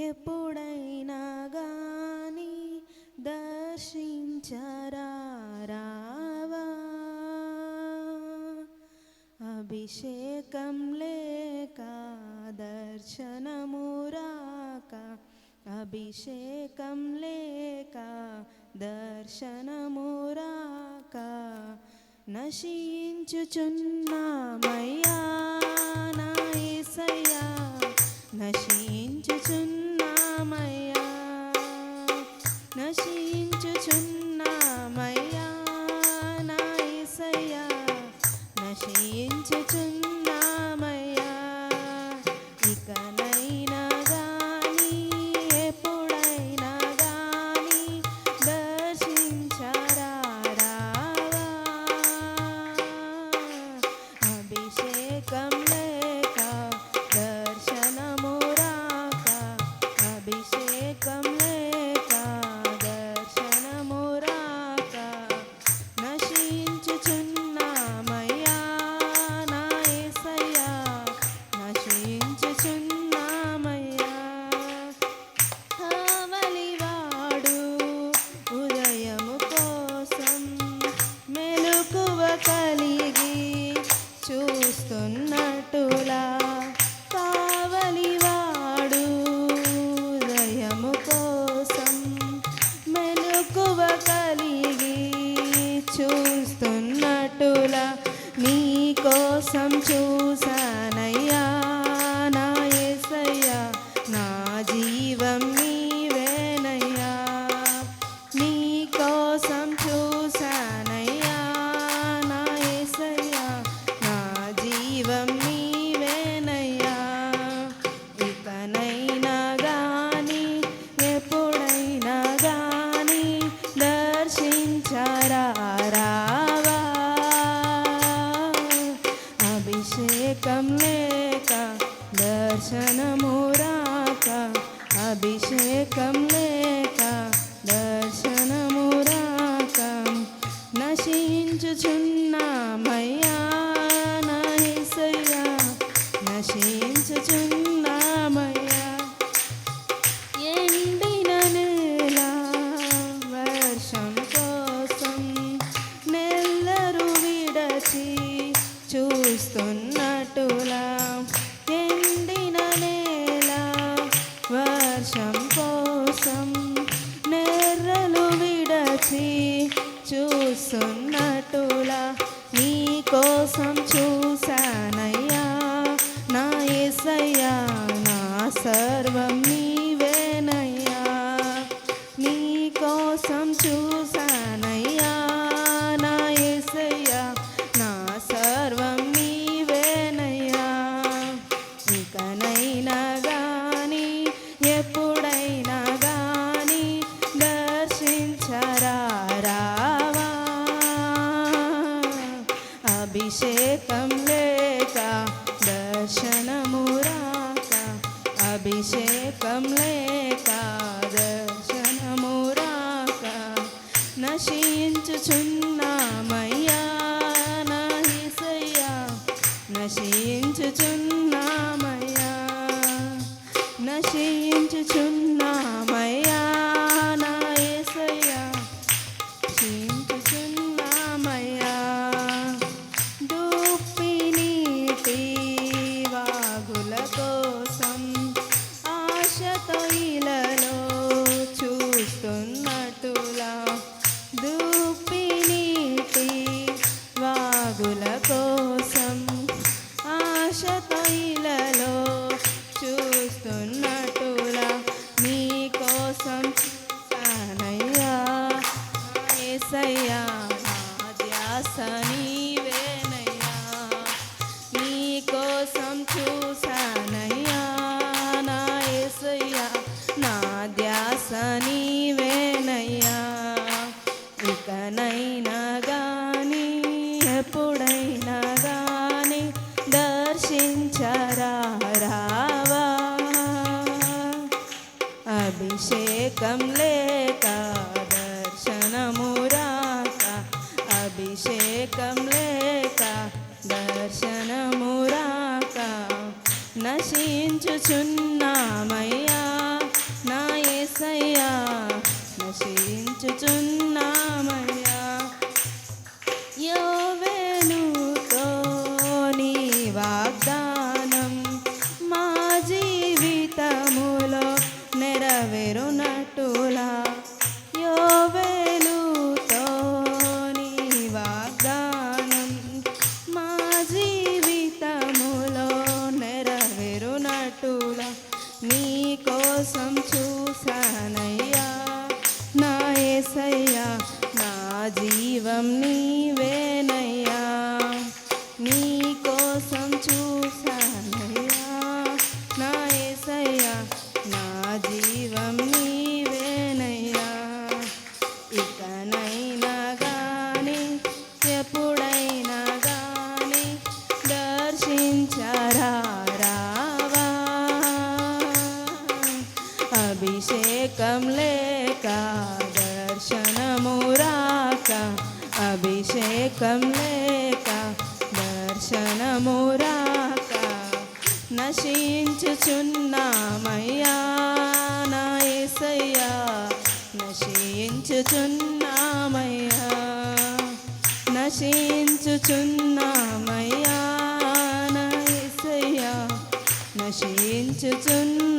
ఎప్పుడైనా గాని దర్శించరావా అభిషేకం లేక దర్శనము రాక అభిషేకం లేక దర్శనము రాక నశించుచున్నామయ్యా నా యేసయ్యా నశించుచున్నామయ్యా నశించుచున్నామయ్యా నా యేసయ్యా నశించుచున్నామయ్యా ఇకనైనా గాని ఎప్పుడైనా గాని దర్శించరావా అభిషేకం లేక దర్శనము రాక అభిషేకం లేక దర్శనము రాక నశించుచున్నామయ్యా నా యేసయ్యా నశించుచున్నామయ్యా కావలివాడు ఉదయము కోసం మెలకువ కలిగి చూస్తున్నట్టులా కావలివాడు ఉదయము కోసం మెలకువ కలిగి చూస్తున్నట్టులా నీ కోసం చూసానయ్యా నా యేసయ్యా నా జీవం నీవేనయ్యా నీ కోసం చూసానయ్యా నా యేసయ్యా నా జీవం నీవేనయ్యా ఇకనైనా గాని ఎప్పుడైనా గాని దర్శించరావా అభిషేకం లేక దర్శనము రాక అభిషేకం లేక దర్శనము రాక నశించుచున్నామయ్యా నా యేసయ్యా నశించుచున్నామయ్యా ఎండిన నేల వర్షం కోసం నెల్లరు విడచి చూస్తున్నట్టులా ఎండిన నేల వర్షం కోసం నెర్రలు విడచి చూస్తున్నట్టులా నీ కోసం చూసానయ్యా నా యేసయ్యా నా సర్వం నీవేనయ్యా నీ కోసం చూసానయ్యా నా యేసయ్యా నా సర్వం నీవేనయ్యా ఇకనైనా గాని ఎప్పుడైనా గాని దర్శించరావా అభిషేకం లేక దర్శనము రాక అభిషేకం లేక దర్శనము రాక నశించుచున్నామయ్యా నా యేసయ్యా నశించుచున్నామయ్యా నశించుచున్నామయ్యా నా యేసయ్యా నశించుచున్నామయ్యా దుప్పినీటి వాగుల కోసం ఆశతో ఇలలో చూస్తున్నట్టులా దుప్పినీటి వాగుల కోసం ఆశతో ఇలలో చూస్తున్నట్టులా నీ కోసం చూసానయ్యా యేసయ్యా నా ధ్యాస నీవేనయ్యా నీ కోసం చూసానయ్యా నా యేసయ్యా నా ధ్యాస నీవేనయ్యా ఇకనైనా గాని ఎప్పుడైనా గాని దర్శించరావా అభిషేకం లేక దర్శనము రాక అభిషేకం లేక దర్శనము రాక నశించుచున్నామయ్యా కోసం చూసానయ్యా నా యేసయ్యా నా జీవం నీవేనయ్యా నీ కోసం చూసానయ్యా నా యేసయ్యా నా జీవం నీవేనయ్యా ఇకనైనా గాని ఎప్పుడైనా గాని దర్శించరావా అభిషేకం లేక దర్శనము రాక అభిషేకం లేక దర్శనము రాక నశించుచున్నామయ్యా నా యేసయ్యా నశించుచున్నామయ్యా నశించుచున్నామయ్యా నా యేసయ్యా నశించుచున్నామయ్యా